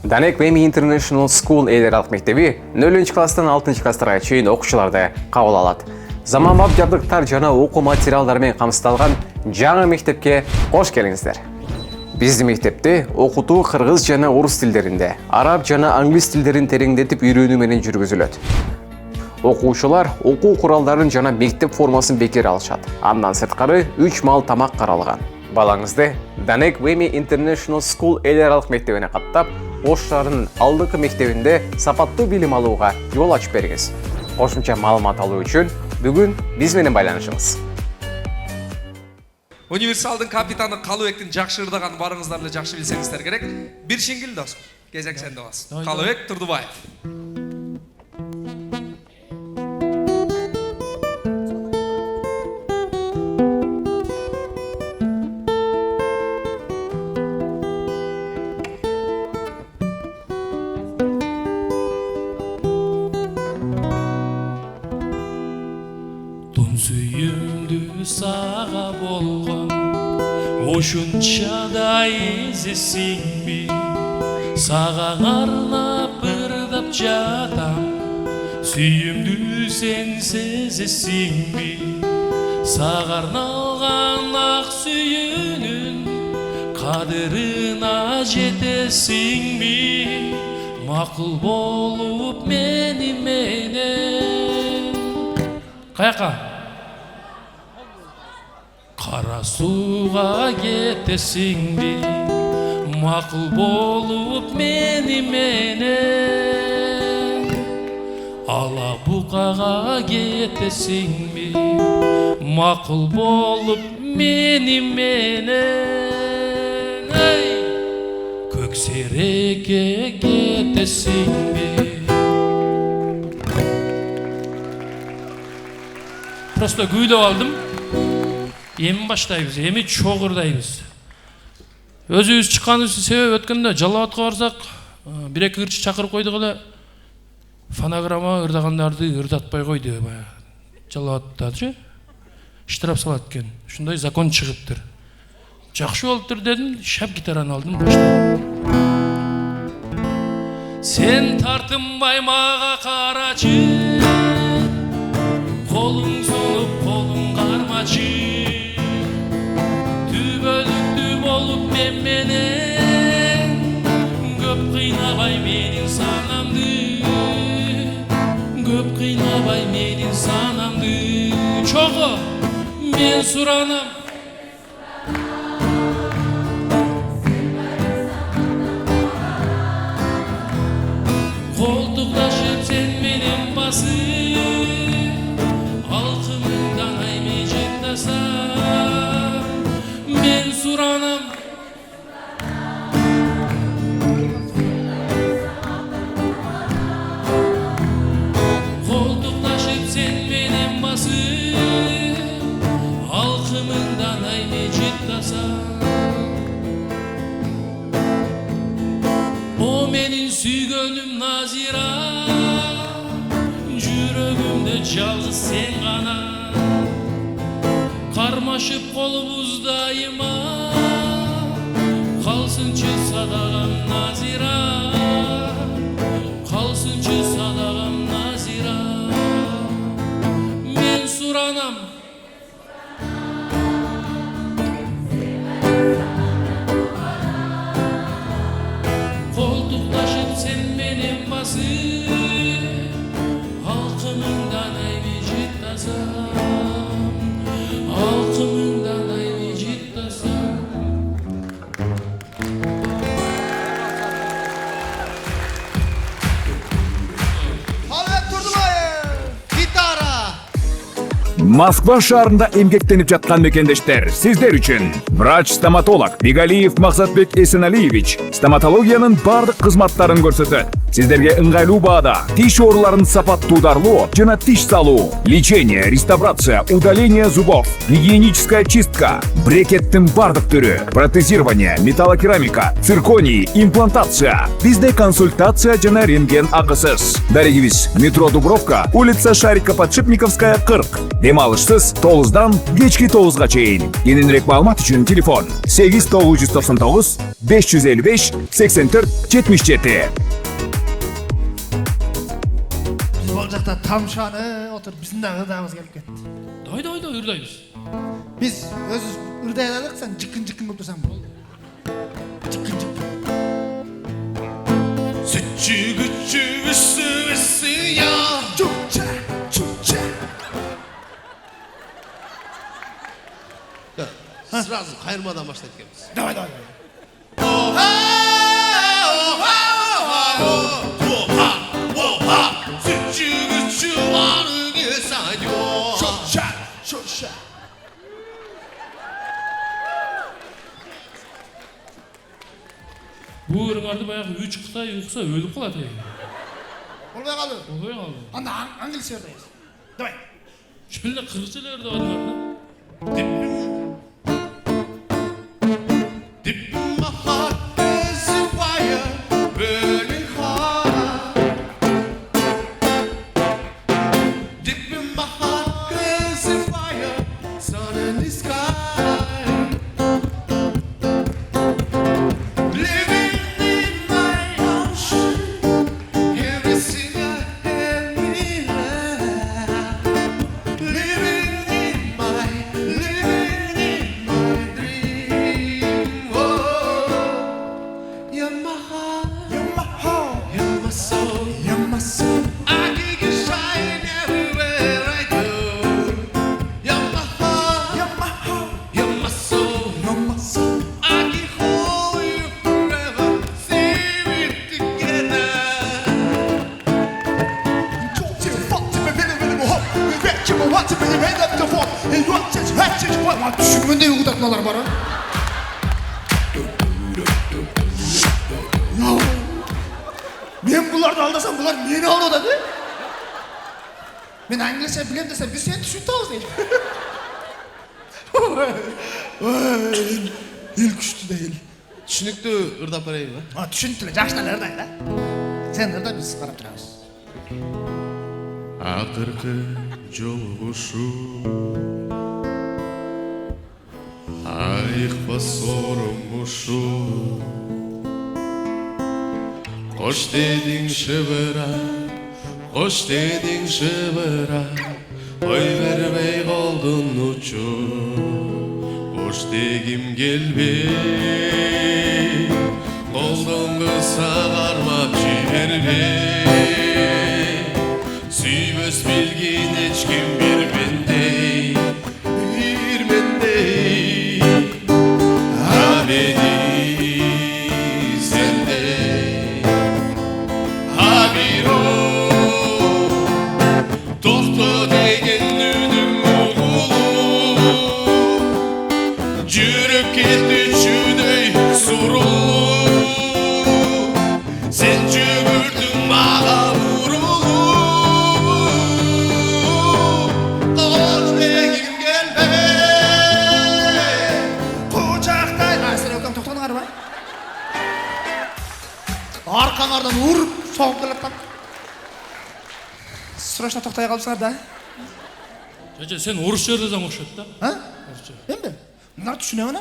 Данек Веми International School эл аралык мектеби 0-класстан 6-класстарга чейин окуучуларды кабыл алат. Заманбап жабдыктар жана окуу материалдары менен камсыздалган жаңы мектепке кош келиңиздер. Биздин мектепте окутуу кыргыз жана орус тилдеринде, араб жана англис тилдерин тереңдетип үйрөнүү менен жүргүзүлөт. Окуучулар окуу куралдарын жана мектеп формасын бекер алышат. Андан сырткары 3 маал тамак каралган. Балаңызды Данек Веми International School эл аралык мектебине каттап, оштарынын алдыңкы мектебинде сапаттуу билим алууга жол ачып бериңиз. Кошумча маалымат алуу үчүн бүгүн биз менен байланышыңыз. Универсалдын капитаны Калыбектин жакшы ырдаган барыңыздар эле жакшы билсеңиздер керек. Бир шиңгил дос. Кезек сенде бас. Калыбек Турдубаев. Suyumdu sağa bolğan Oşunça da izesingbi Sağa arnap ırdap jatam Suyumdu sen sezesingbi Sağa arnalgan ak suyunun Kadırına jetesingbi Makul bolup meni menen Kayaka Kara suğa getesingbi Makul bolup meni menen Alabukaga getesingbi Makul bolup meni menen Köksereke getesingbi Просто güydep aldım. Emi başlayız, emi çoğurdayız. Özübüz çıkanыбыздын себеби өткөндө Жалал-Абадка барсак, 1-2 ырчы чакырып койдук эле. Фонограмма ырдагандарды ырдатпай койду баягы. Жалал-Абадтачы штраф салат экен. Ушундай закон чыгыптыр. Жакшы болуптур дедим, шап гитараны алдым, баштадым. Сен тартынбай мага карачы. Kolun solup kolun karmacı Tübölüktü bolup menen Köp kıynabay menin sanamdı Köp kıynabay menin sanamdı Çoğu men suranam Koltuklaşıp sen menin basın Men suranam Koltuklaşıp sen menem basıp Halkımından ay mecit tasam O menin sügönüm nazira Jürögümde жалгыз sen gana Karmaşıp kolumuz daima Kalsınçı sadagam nazira Kalsınçı sadagam nazira Men suranam Koltuklaşıp sen benim basıp Halkımından ay vecid tasam Halkımından ay vecid tasam Kалыбек Турдубаев, гитара. Москва шаарында эмгектенип жаткан мекендештер, сиздер үчүн врач-стоматолог Бигалиев Максатбек Эсеналиевич стоматологиянын бардык кызматтарын көрсөтөт. Сиздерге ыңгайлуу баада тиш ооруларын сапаттуударлоо жана тиш салуу, лечение, реставрация, удаление зубов, гигиеническая чистка, брекеттин бардык түрү, протезирование, металлокерамика, цирконий, имплантация. Бизде консультация жана рентген акысыз. Дарегибиз метро Дубровка, улица Шарика Подшипниковская 40. Дем алышсыз 9-дан кечки 9-га чейин. Кененирээк маалымат үчүн телефон 8999 555 84 77. Biz bol jakta tamşanı otur, bizim de gıdamız gelip ketdi. Дайда ырдайбыз. Biz özüz ırday aladık, sen cıkkın kılıp dursan bol. Cıkkın. Sütçü güççü üssü ya. Çukça. Сразу кайырмадан баштайт экенбиз. Давай. Sütçü güççü varı gesayo. Şoşa. Bu ырыңарды баягы 3 Кытай укса өлүп калат. Olmay kaldı. Болбой калды. Anda İngiliz yerdayız. Давай. Şöyle kırıkça эле ырдаган. Dip my heart is a fire burning hard. Dip in my heart is a fire, sun in the sky. Living in my ocean, every single every life. Living in my dream. Oh, you're my heart, you're my soul. I give you shine everywhere I go. You're my heart, you're my soul. I can hold you forever, see it together. Düşünmende yok tatlılar bana. Ben bunlardan aldasam bunlar beni aldı dedi. Ben İngilizce bileyim desem biz seni düşüntüyoruz değil. İlk üçtü değil. Түшүнүктүү ырдап берейинби? Ha düşüntüle yaşlar neredeydi? Sen nerede biz karap duruyoruz. Акыркы жолугушуу айыкпа сорум ушул. Кош дедиң шыбыра, кош дедиң шыбыра, ой бербей колдун учуп. Кош дегим келбей, колдон кыса кармап жибербей. Süyböz bilgin hiç kim bir bendey. Ha beni sendey. Ha bir o Tohtu degen ünüm oğulu. Jürüp ketdi çüdey surulu. Sen jübürdün mağa Arkanlardan vurup soğuk kılıptan. Sırasına toktaya kalmışlar da. Жача, сен орусча ырдасаң окшойт да. Ha? Ben mi? Bunlar düşünüyor mu?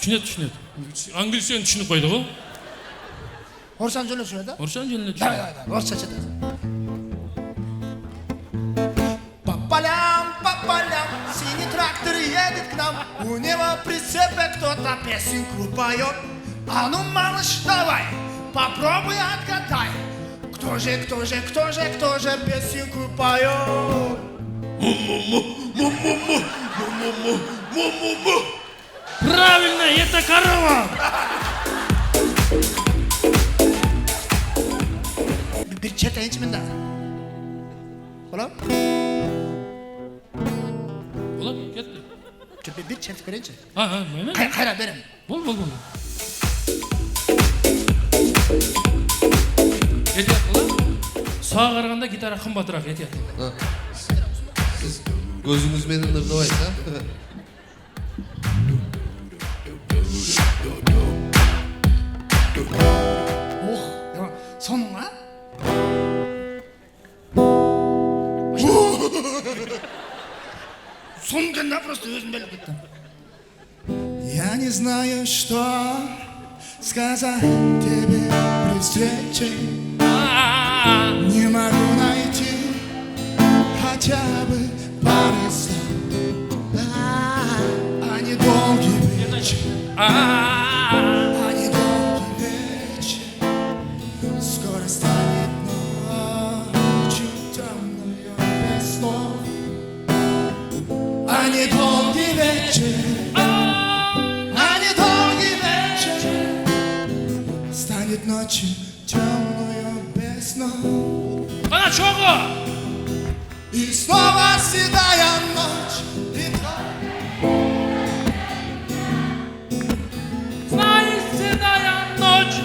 Түшүнөт. Англисчени түшүнүп койду го. Orsan jönü düşünüyor da. Орусчаны жөн эле Давай, түшүнөт. давай, orsa çete. Папалям, синий трактор едет к нам. У него прицепе кто-то песенку поет. А ну, малыш, давай, попробуй отгадай. Кто же песенку поет? Правильно, это корова. Bir çete içiminde. Oğlum, Болот, кетти. bir çete görünce. Мейли. Hayra benim. Бол. сага караганда гитара кымбатыраак этет. Siz gözünüz menен ырдабайт, ha? Ох, соның а? Соның да просто өзім біліп кеттім. Я не знаю, что сказать тебе при встрече. Не могу найти хотя бы пары слов. Они долгий вечер, они долгий вечер. Скоро станет ночью темною без снов. Они долгий вечер, они долгий вечер. Станет ночью темною без снов. Кана чогу! И снова седая ночь, и Знай, седая ночь.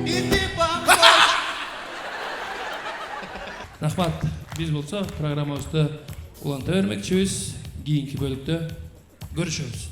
ты похож. Рахмат. Биз болсо программабызды уланта бермекчибиз. Кийинки бөлүктө көрүшөбүз.